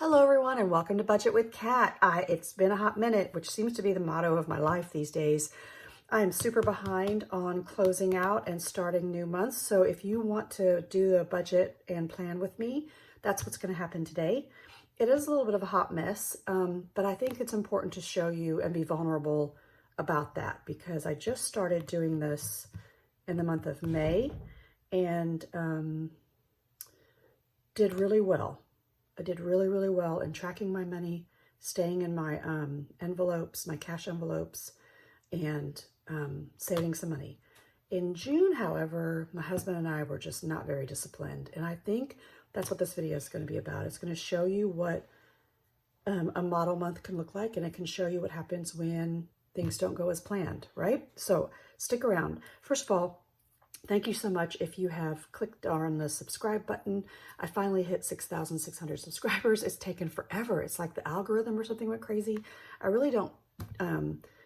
Hello everyone and welcome to Budget with Kat. It's been a hot minute, which seems to be the motto of my life these days. I am super behind on closing out and starting new months. So if you want to do a budget and plan with me, that's what's going to happen today. It is a little bit of a hot mess, but I think it's important to show you and be vulnerable about that because I just started doing this in the month of May and did really well. I did really well in tracking my money, staying in my envelopes, my cash envelopes, and saving some money. In June, however, my husband and I were just not very disciplined. And I think that's what this video is going to be about. It's going to show you what a model month can look like, and it can show you what happens when things don't go as planned, right? So stick around. First of all, thank you so much if you have clicked on the subscribe button. I finally hit 6,600 subscribers. It's taken forever. It's like the algorithm or something went crazy. I really don't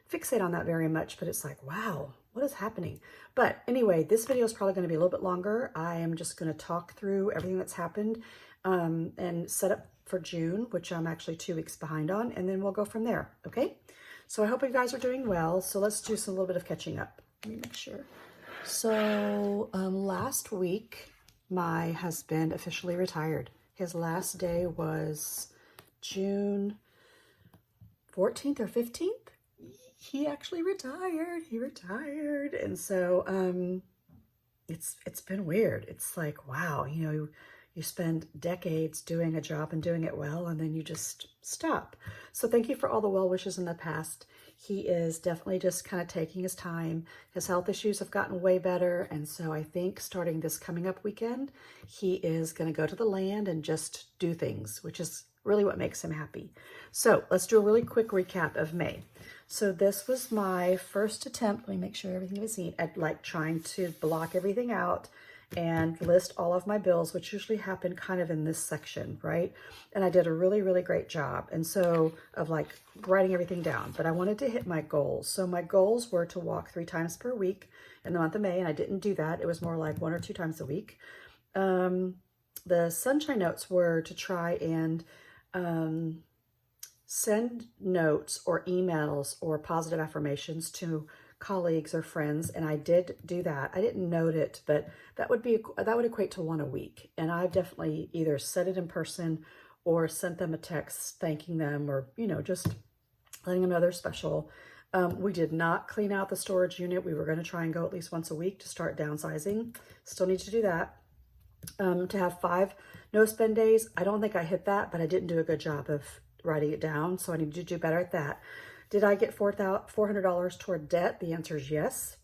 fixate on that very much, but it's like, wow, what is happening? But anyway, this video is probably going to be a little bit longer. I am just going to talk through everything that's happened and set up for June, which I'm actually 2 weeks behind on, and then we'll go from there, okay? So I hope you guys are doing well. So let's do a little bit of catching up. Let me make sure. So last week, my husband officially retired. His last day was June 14th or 15th. He actually retired. He retired. And so it's been weird. It's like, wow, you spend decades doing a job and doing it well, and then you just stop. So thank you for all the well wishes in the past. He is definitely just kind of taking his time. His health issues have gotten way better. And so I think starting this coming up weekend, he is going to go to the land and just do things, which is really what makes him happy. So let's do a really quick recap of May. So this was my first attempt. Let me make sure everything is neat. At like trying to block everything out and list all of my bills, which usually happen kind of in this section, right? And I did a really great job. And so of like writing everything down, but I wanted to hit my goals. So my goals were to walk 3 times per week in the month of May, and I didn't do that. It was more like 1 or 2 times a week. The sunshine notes were to try and send notes or emails or positive affirmations to colleagues or friends, and I did do that. I didn't note it, but that would equate to 1 a week. And I've definitely either said it in person or sent them a text thanking them, or just letting them know they're special. We did not clean out the storage unit. We were going to try and go at least once a week to start downsizing. Still need to do that. To have 5 no spend days. I don't think I hit that, but I didn't do a good job of writing it down, so I need to do better at that. Did I get $400 toward debt? The answer is yes.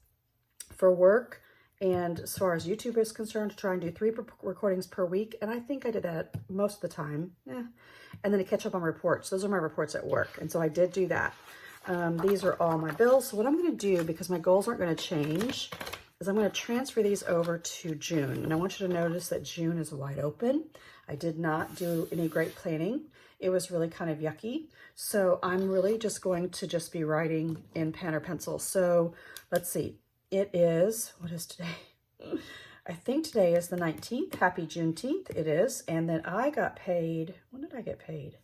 For work, and as far as YouTube is concerned, to try and do 3 recordings per week, and I think I did that most of the time. And then to catch up on reports. Those are my reports at work, and so I did do that. These are all my bills. So what I'm going to do, because my goals aren't going to change, is I'm going to transfer these over to June. And I want you to notice that June is wide open. I did not do any great planning. It was really kind of yucky. So I'm really just going to just be writing in pen or pencil. So let's see. It is, what is today? I think today is the 19th. Happy Juneteenth. It is. And then I got paid. When did I get paid?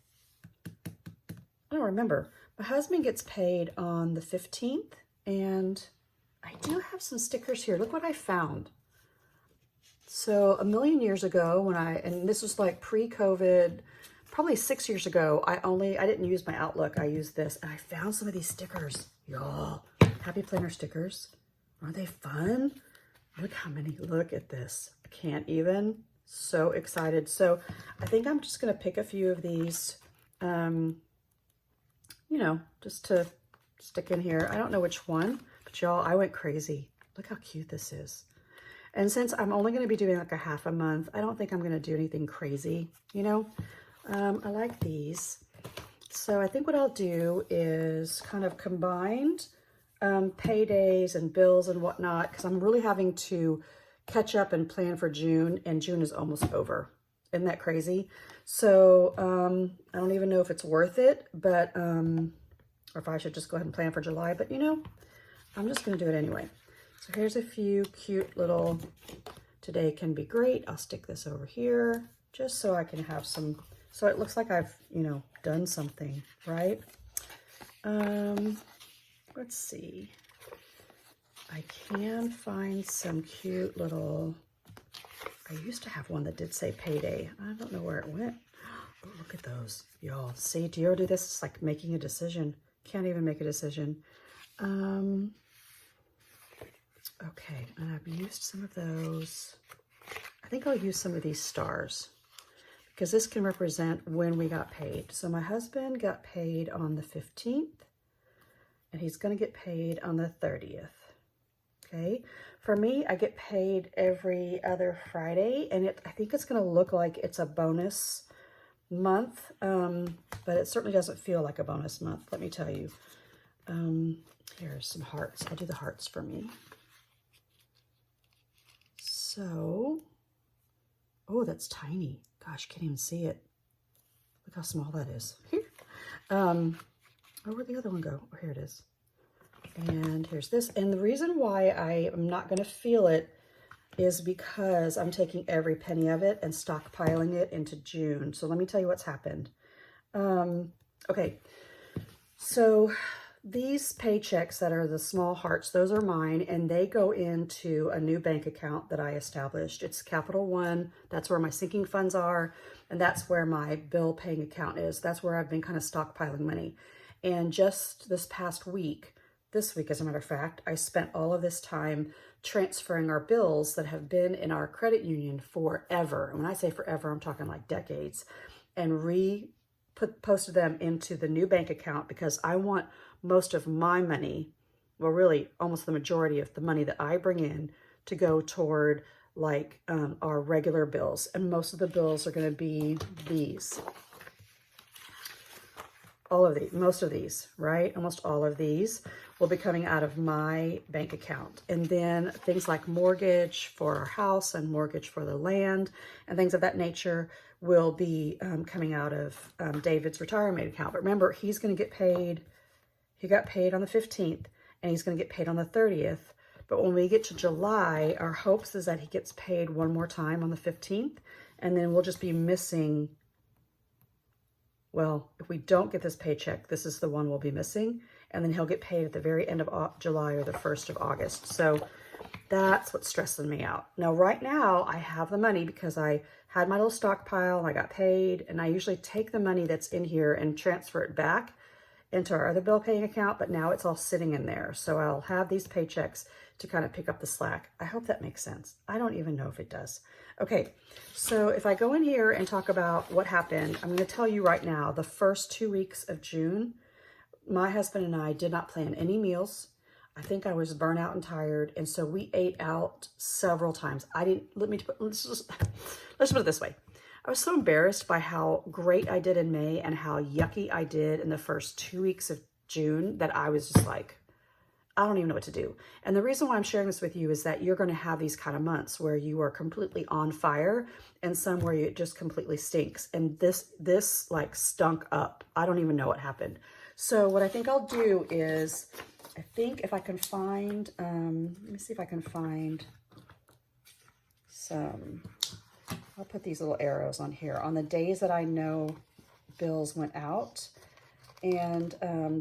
I don't remember. My husband gets paid on the 15th. And I do have some stickers here. Look what I found. So a million years ago and this was like pre-COVID, probably 6 years ago, I didn't use my Outlook. I used this, and I found some of these stickers. Y'all, Happy Planner stickers. Aren't they fun? Look how many, look at this. I can't even, so excited. So I think I'm just going to pick a few of these, just to stick in here. I don't know which one, but y'all, I went crazy. Look how cute this is. And since I'm only going to be doing like a half a month, I don't think I'm going to do anything crazy, I like these. So I think what I'll do is kind of combined paydays and bills and whatnot, because I'm really having to catch up and plan for June, and June is almost over. Isn't that crazy? So I don't even know if it's worth it, but or if I should just go ahead and plan for July, but I'm just going to do it anyway. So here's a few cute little, today can be great. I'll stick this over here just so I can have some So it looks like I've, you know, done something, right? Let's see. I can find some cute little, I used to have one that did say payday. I don't know where it went. Oh, look at those, y'all. See, do you ever do this? It's like making a decision. Can't even make a decision. Okay, and I've used some of those. I think I'll use some of these stars because this can represent when we got paid. So my husband got paid on the 15th and he's going to get paid on the 30th. Okay, for me, I get paid every other Friday, and I think it's going to look like it's a bonus month, but it certainly doesn't feel like a bonus month, let me tell you. Here's some hearts. I'll do the hearts for me. So, oh, that's tiny. Gosh, can't even see it. Look how small that is. Here. Oh, where'd the other one go? Oh, here it is. And here's this. And the reason why I am not going to feel it is because I'm taking every penny of it and stockpiling it into June. So let me tell you what's happened. Okay, so these paychecks that are the small hearts, those are mine, and they go into a new bank account that I established. It's Capital One. That's where my sinking funds are, and that's where my bill paying account is. That's where I've been kind of stockpiling money. And just this past week, this week, as a matter of fact, I spent all of this time transferring our bills that have been in our credit union forever. And when I say forever, I'm talking like decades, and posted them into the new bank account because I want most of my money, well, really almost the majority of the money that I bring in to go toward like our regular bills. And most of the bills are going to be these. All of these, most of these, right? Almost all of these will be coming out of my bank account. And then things like mortgage for our house and mortgage for the land and things of that nature will be coming out of David's retirement account. But remember, he's going to get paid. He got paid on the 15th and he's going to get paid on the 30th. But when we get to July, our hopes is that he gets paid one more time on the 15th. And then we'll just be missing, well, if we don't get this paycheck, this is the one we'll be missing. And then he'll get paid at the very end of July or the 1st of August. So that's what's stressing me out. Now, right now, I have the money because I had my little stockpile, I got paid, and I usually take the money that's in here and transfer it back into our other bill paying account, but now it's all sitting in there. So I'll have these paychecks to kind of pick up the slack. I hope that makes sense. I don't even know if it does. Okay, so if I go in here and talk about what happened, I'm going to tell you right now, the first 2 weeks of June, my husband and I did not plan any meals. I think I was burnt out and tired, and so we ate out several times. Let's put it this way. I was so embarrassed by how great I did in May and how yucky I did in the first 2 weeks of June that I was just like, I don't even know what to do. And the reason why I'm sharing this with you is that you're going to have these kind of months where you are completely on fire and some where it just completely stinks. And this like stunk up. I don't even know what happened. So what I think I'll do is, I think if I can find, let me see if I can find some, I'll put these little arrows on here on the days that I know bills went out. And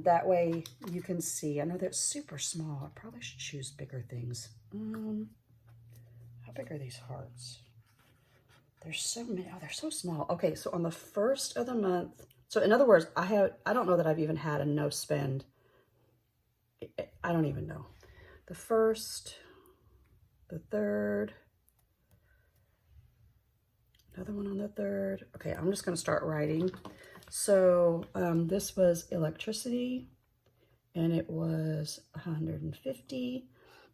that way you can see. I know they're super small. I probably should choose bigger things. How big are these hearts? There's so many. Oh, they're so small. Okay, so on the 1st of the month. So in other words, I don't know that I've even had a no spend. I don't even know. The 1st, the 3rd, another one on the 3rd. Okay, I'm just going to start writing. So this was electricity, and it was 150.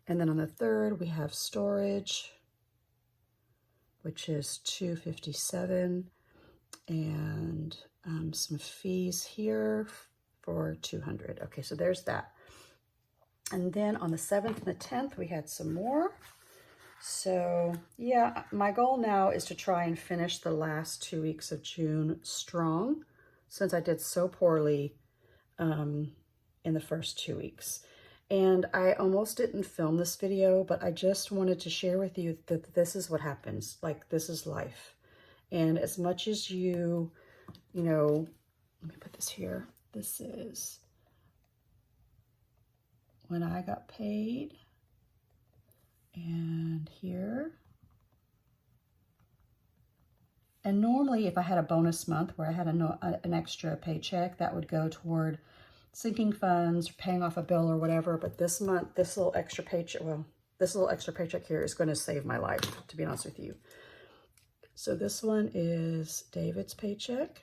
And then on the 3rd, we have storage, which is 257, and some fees here for 200. Okay, so there's that. And then on the 7th and the 10th, we had some more. So yeah, my goal now is to try and finish the last 2 weeks of June strong, since I did so poorly in the first 2 weeks. And I almost didn't film this video, but I just wanted to share with you that this is what happens. Like, this is life. And as much as you you know, let me put this here. This is when I got paid, and here. And normally if I had a bonus month where I had an extra paycheck, that would go toward sinking funds, paying off a bill or whatever. But this month, this little extra paycheck, well, this little extra paycheck here is going to save my life, to be honest with you. So this one is David's paycheck.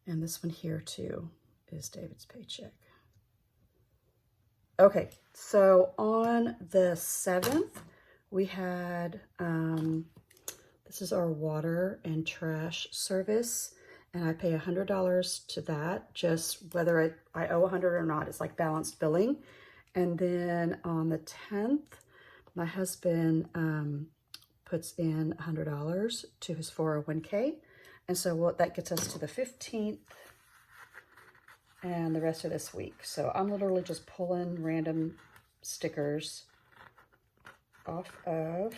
And this one here too is David's paycheck. Okay, so on the 7th, we had, this is our water and trash service, and I pay $100 to that, just whether I owe $100 or not. It's like balanced billing. And then on the 10th, my husband puts in $100 to his 401k. And so that gets us to the 15th and the rest of this week. So I'm literally just pulling random stickers off of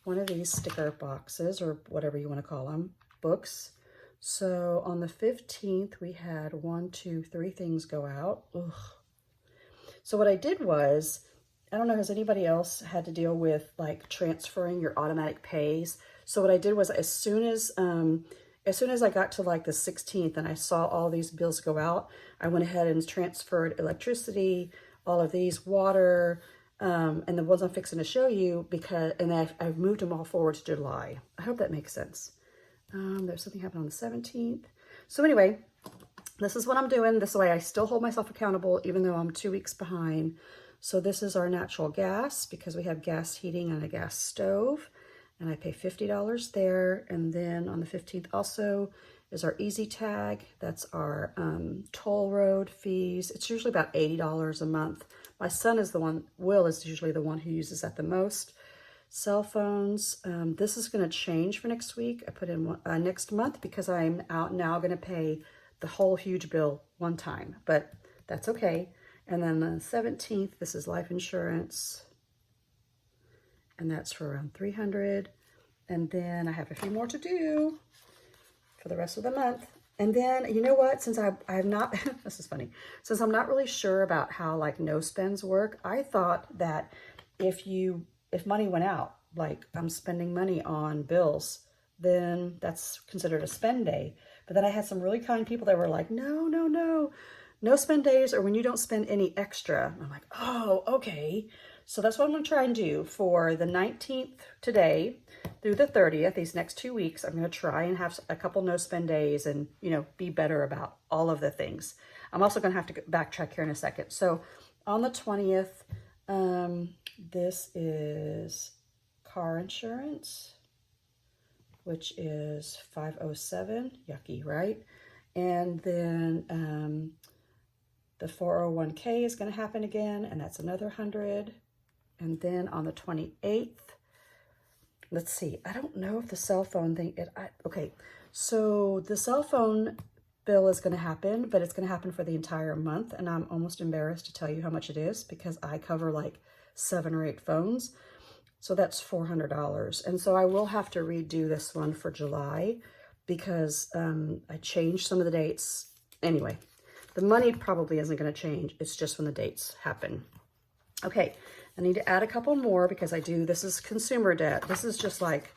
one of these sticker boxes, or whatever you want to call them, books. So on the 15th, we had 1, 2, 3 things go out. Ugh. So what I did was, I don't know, has anybody else had to deal with like transferring your automatic pays? So what I did was, as soon as I got to like the 16th and I saw all these bills go out, I went ahead and transferred electricity, all of these, water, and the ones I'm fixing to show you, and I've moved them all forward to July. I hope that makes sense. There's something happened on the 17th. So anyway, this is what I'm doing. This way I still hold myself accountable, even though I'm 2 weeks behind. So this is our natural gas, because we have gas heating and a gas stove, and I pay $50 there. And then on the 15th also is our easy tag. That's our toll road fees. It's usually about $80 a month. My son is the one, Will is usually the one who uses that the most. Cell phones, this is going to change for next week. I put in next month, because I'm out now going to pay the whole huge bill one time, but that's okay. And then the 17th, this is life insurance, and that's for around $300. And then I have a few more to do for the rest of the month. And then, you know what, since I've not, this is funny, since I'm not really sure about how like no spends work, I thought that if money went out, like I'm spending money on bills, then that's considered a spend day. But then I had some really kind people that were like, no spend days, or when you don't spend any extra. I'm like, oh, okay. So that's what I'm going to try and do for the 19th today through the 30th, these next 2 weeks. I'm going to try and have a couple no spend days and, you know, be better about all of the things. I'm also going to have to backtrack here in a second. So on the 20th, this is car insurance, which is $507. Yucky, right? And then the 401k is going to happen again, and that's another $100. And then on the 28th, let's see, I don't know if the cell phone thing, okay, so the cell phone bill is going to happen, but it's going to happen for the entire month, and I'm almost embarrassed to tell you how much it is, because I cover like 7 or 8 phones. So that's $400. And so I will have to redo this one for July, because I changed some of the dates. Anyway, the money probably isn't going to change. It's just when the dates happen. Okay, I need to add a couple more, because this is consumer debt. This is just like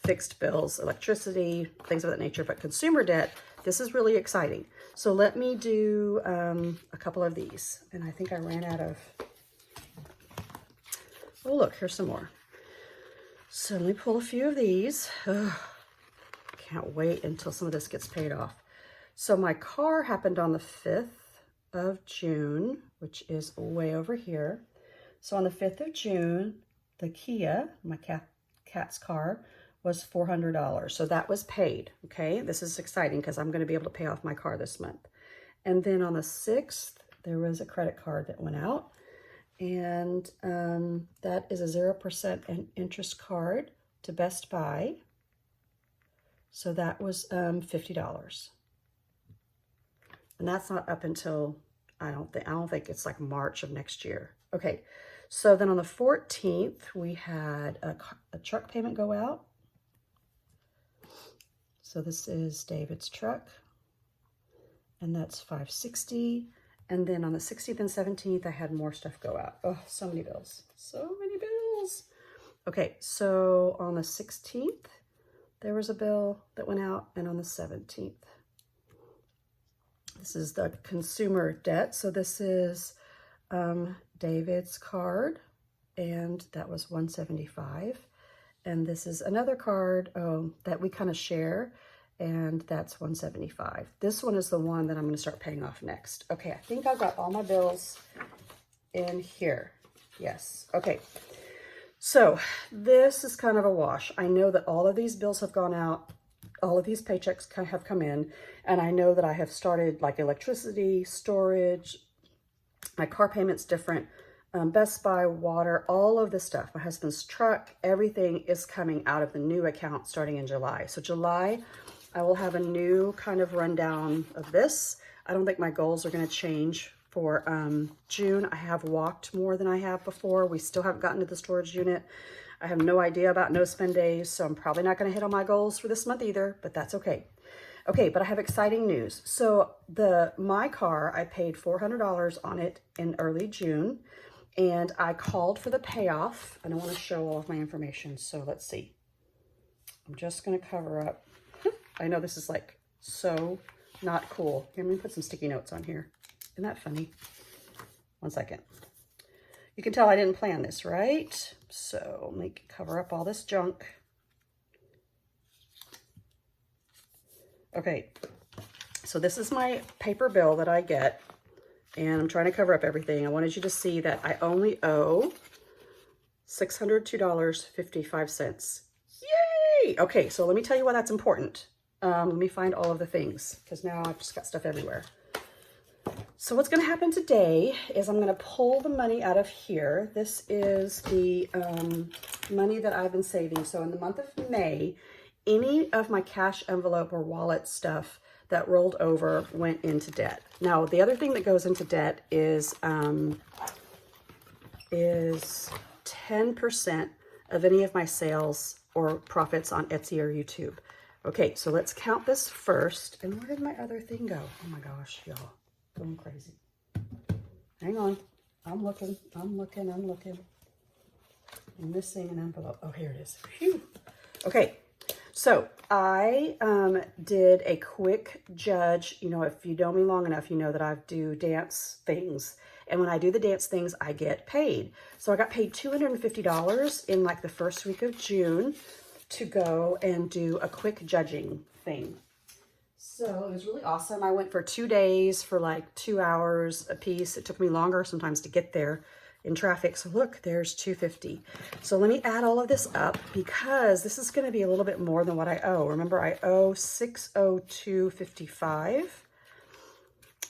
fixed bills, electricity, things of that nature. But consumer debt, this is really exciting. So let me do a couple of these. And I think I ran out of, oh look, here's some more. So let me pull a few of these. Ugh, can't wait until some of this gets paid off. So my car happened on the 5th of June, which is way over here. So on the 5th of June, the Kia, my cat's car, was $400. So that was paid, okay? This is exciting, because I'm going to be able to pay off my car this month. And then on the 6th, there was a credit card that went out. And that is a 0% interest card to Best Buy. So that was $50. And that's not up until, I don't think it's like March of next year. Okay, so then on the 14th, we had a truck payment go out. So this is David's truck, and that's $560. And then on the 16th and 17th, I had more stuff go out. Oh, so many bills. So many bills. Okay, so on the 16th, there was a bill that went out, and on the 17th. This is the consumer debt. So this is David's card, and that was $175. And this is another card that we kind of share, and that's $175. This one is the one that I'm going to start paying off next. Okay, I think I've got all my bills in here. Yes. Okay. So this is kind of a wash. I know that all of these bills have gone out. All of these paychecks have come in, and I know that I have started like electricity, storage, my car payment's different, Best Buy, water, all of this stuff. My husband's truck, everything is coming out of the new account starting in July. So July, I will have a new kind of rundown of this. I don't think my goals are going to change for June. I have walked more than I have before. We still haven't gotten to the storage unit. I have no idea about no spend days, so I'm probably not going to hit all my goals for this month either, but that's okay. Okay, but I have exciting news. So my car, I paid $400 on it in early June, and I called for the payoff, and I want to show all of my information. So let's see. I'm just going to cover up. I know this is like so not cool. Here, let me put some sticky notes on here. Isn't that funny? One second. You can tell I didn't plan this, right? So let me cover up all this junk. Okay, so this is my paper bill that I get, and I'm trying to cover up everything. I wanted you to see that I only owe $602.55. Yay! Okay, so let me tell you why that's important. Let me find all of the things, because now I've just got stuff everywhere. So what's going to happen today is I'm going to pull the money out of here. This is the money that I've been saving. So in the month of May, any of my cash envelope or wallet stuff that rolled over went into debt. Now, the other thing that goes into debt is 10% of any of my sales or profits on Etsy or YouTube. Okay, so let's count this first. And where did my other thing go? Oh my gosh, y'all, going crazy. Hang on, I'm looking. I'm missing an envelope. Oh, here it is. Phew. Okay, so I did a quick judge. You know, if you know me long enough, you know that I do dance things. And when I do the dance things, I get paid. So I got paid $250 in like the first week of June to go and do a quick judging thing. So it was really awesome. I went for 2 days for like 2 hours a piece. It took me longer sometimes to get there in traffic. So look, there's $250. So let me add all of this up because this is going to be a little bit more than what I owe. Remember, I owe $602.55.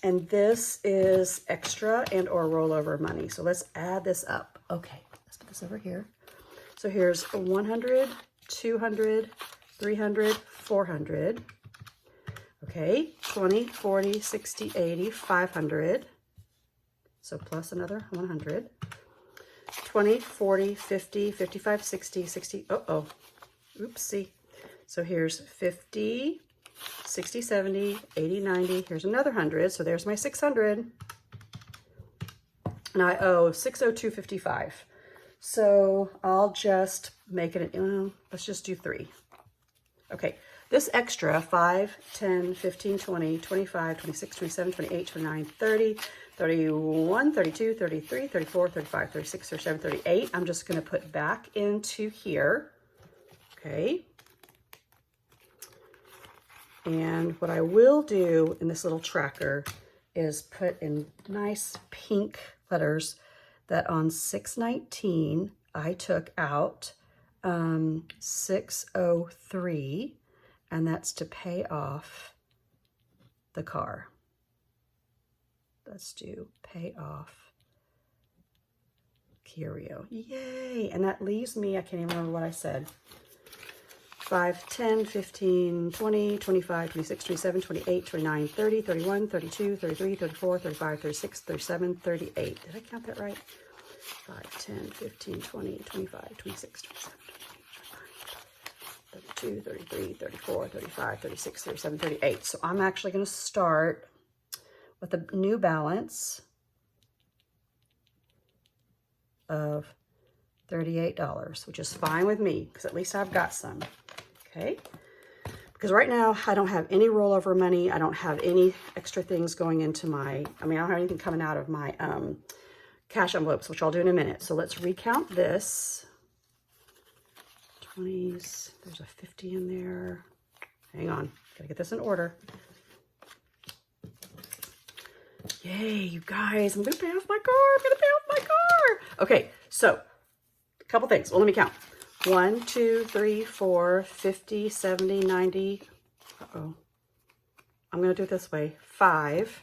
And this is extra and or rollover money. So let's add this up. Okay, let's put this over here. So here's 100, 200, 300, 400. Okay, 20, 40, 60, 80, 500. So plus another 100. 20, 40, 50, 55, 60, 60. Uh-oh. Oopsie. So here's 50, 60, 70, 80, 90. Here's another 100. So there's my 600. And I owe $602.55. So I'll just make it, let's just do 3. Okay. This extra 5, 10, 15, 20, 25, 26, 27, 28, 29, 30, 31, 32, 33, 34, 35, 36, 37, 38. I'm just going to put back into here. Okay. And what I will do in this little tracker is put in nice pink letters that on 6/19 I took out 603, and that's to pay off the car. Let's do pay off Kia Rio. Yay! And that leaves me, I can't even remember what I said. 5, 10, 15, 20, 25, 26, 27, 28, 29, 30, 31, 32, 33, 34, 35, 36, 37, 38. Did I count that right? 5, 10, 15, 20, 25, 26, 27, 32, 33, 34, 35, 36, 37, 38. So I'm actually going to start with a new balance of $38, which is fine with me because at least I've got some. Okay. Because right now I don't have any rollover money. I don't have any extra things going into my, I don't have anything coming out of my cash envelopes, which I'll do in a minute. So let's recount this. 20s, there's a 50 in there. Hang on, gotta get this in order. Yay, you guys, I'm gonna pay off my car. Okay, so a couple things. Well, let me count. 1, 2, 3, 4, 50, 70, 90. Uh-oh. I'm gonna do it this way. 5,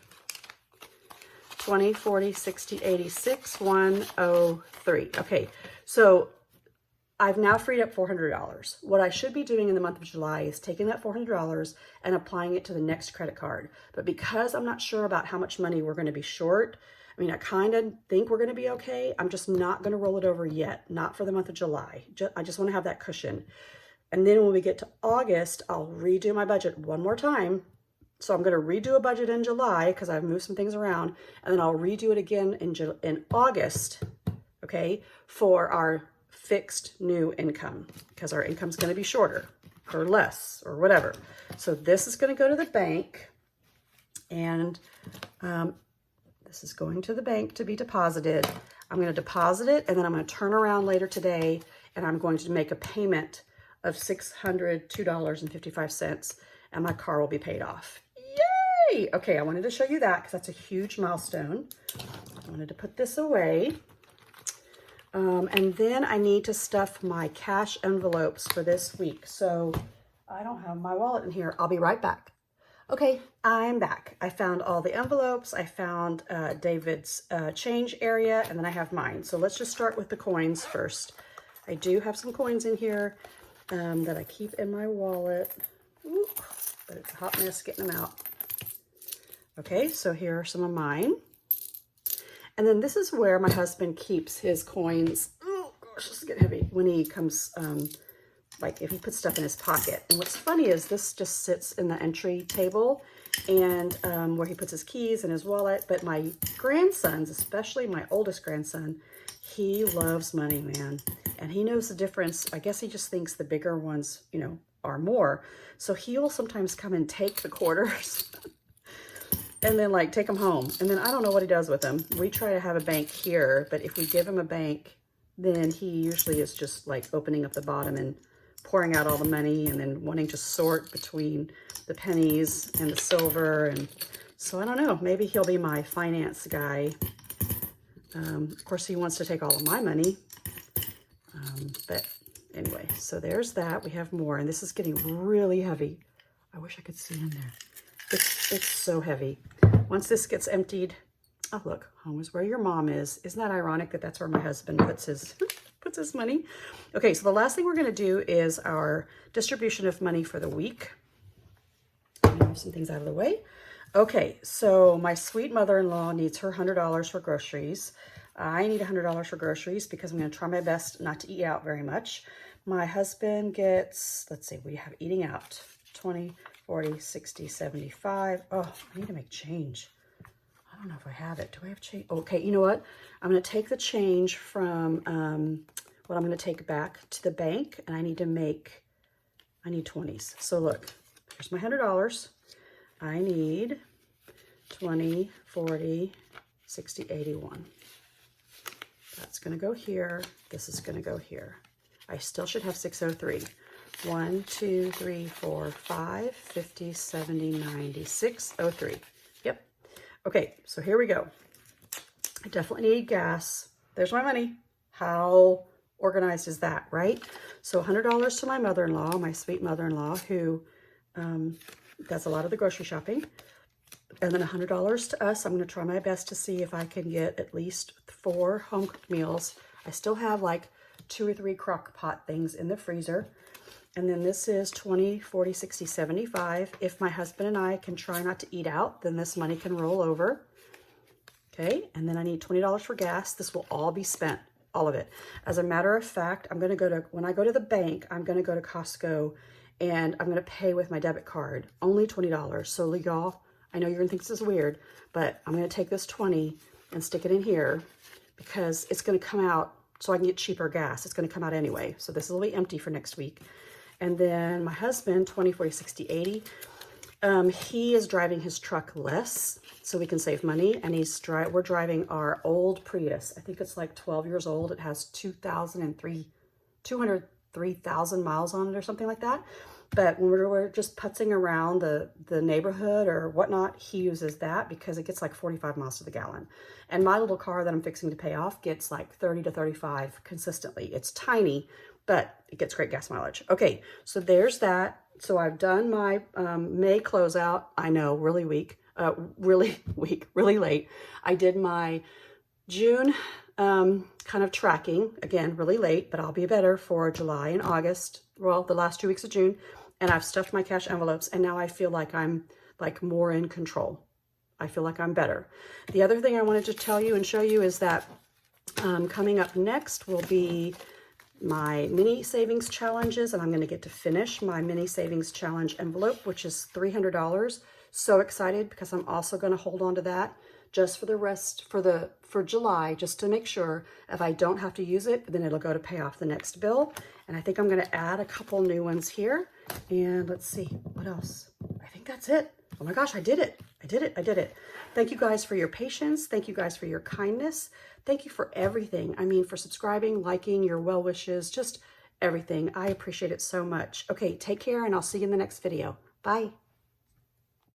20, 40, 60, 86, 103. Okay, so I've now freed up $400. What I should be doing in the month of July is taking that $400 and applying it to the next credit card. But because I'm not sure about how much money we're going to be short, I kind of think we're going to be okay. I'm just not going to roll it over yet, not for the month of July. I just want to have that cushion. And then when we get to August, I'll redo my budget one more time. So I'm going to redo a budget in July because I've moved some things around. And then I'll redo it again in August, okay, for our fixed new income, because our income's going to be shorter or less or whatever. So this is going to go to the bank, and this is going to the bank to be deposited. I'm going to deposit it, and then I'm going to turn around later today, and I'm going to make a payment of $602.55, and my car will be paid off. Yay! Okay, I wanted to show you that because that's a huge milestone. I wanted to put this away. And then I need to stuff my cash envelopes for this week. So I don't have my wallet in here. I'll be right back. Okay, I'm back. I found all the envelopes. I found David's change area, and then I have mine. So let's just start with the coins first. I do have some coins in here that I keep in my wallet. Ooh, but it's a hot mess getting them out. Okay, so here are some of mine. And then this is where my husband keeps his coins. Oh gosh, this is getting heavy. When he comes, like if he puts stuff in his pocket. And what's funny is this just sits in the entry table and where he puts his keys and his wallet. But my grandsons, especially my oldest grandson, he loves money, man. And he knows the difference. I guess he just thinks the bigger ones, are more. So he'll sometimes come and take the quarters and then like take them home. And then I don't know what he does with them. We try to have a bank here, but if we give him a bank, then he usually is just like opening up the bottom and pouring out all the money and then wanting to sort between the pennies and the silver. And so I don't know, maybe he'll be my finance guy. Of course, he wants to take all of my money. But anyway, so there's that. We have more, and this is getting really heavy. I wish I could see in there. It's so heavy. Once this gets emptied, oh look, home is where your mom is. Isn't that ironic that that's where my husband puts his money? Okay, so the last thing we're going to do is our distribution of money for the week. Move some things out of the way. Okay, so my sweet mother-in-law needs her $100 for groceries. I need $100 for groceries because I'm going to try my best not to eat out very much. My husband gets, let's see, we have eating out, 20, 40, 60, 75. Oh, I need to make change. I don't know if I have it. Do I have change? Okay, you know what? I'm going to take the change from what I'm going to take back to the bank, and I need 20s. So look, here's my $100. I need 20, 40, 60, 81. That's going to go here. This is going to go here. I still should have 603. 1, 2, 3, 4, 5, 50, 70, 90, 603. Yep. Okay, so here we go. I definitely need gas. There's my money. How organized is that, right? So $100 to my mother-in-law, my sweet mother-in-law, who does a lot of the grocery shopping. And then $100 to us. I'm going to try my best to see if I can get at least 4 home-cooked meals. I still have like 2 or 3 crock pot things in the freezer. And then this is 20, 40, 60, 75. If my husband and I can try not to eat out, then this money can roll over. Okay, and then I need $20 for gas. This will all be spent. all of it. As a matter of fact, when I go to the bank, I'm going to go to Costco and I'm going to pay with my debit card, only $20. So y'all, I know you're going to think this is weird, but I'm going to take this 20 and stick it in here because it's going to come out so I can get cheaper gas. It's going to come out anyway. So this will be empty for next week. And then my husband, 20, 40, 60, 80. He is driving his truck less so we can save money, and we're driving our old Prius. I think it's like 12 years old. It has 203,000 miles on it or something like that. But when we're just putzing around the neighborhood or whatnot, he uses that because it gets like 45 miles to the gallon. And my little car that I'm fixing to pay off gets like 30 to 35 consistently. It's tiny, but it gets great gas mileage. Okay, so there's that. So I've done my May closeout. I know, really weak, really late. I did my June kind of tracking, again, really late, but I'll be better for July and August. Well, the last 2 weeks of June. And I've stuffed my cash envelopes, and now I feel like I'm like more in control. I feel like I'm better. The other thing I wanted to tell you and show you is that coming up next will be my mini savings challenges, and I'm going to get to finish my mini savings challenge envelope, which is $300. So excited because I'm also going to hold on to that just for the rest for July, just to make sure if I don't have to use it, then it'll go to pay off the next bill. And I think I'm going to add a couple new ones here. And let's see what else. I think that's it. Oh my gosh, I did it. I did it. Thank you guys for your patience. Thank you guys for your kindness. Thank you for everything. I mean, for subscribing, liking, your well wishes, just everything. I appreciate it so much. Okay, take care, and I'll see you in the next video. Bye.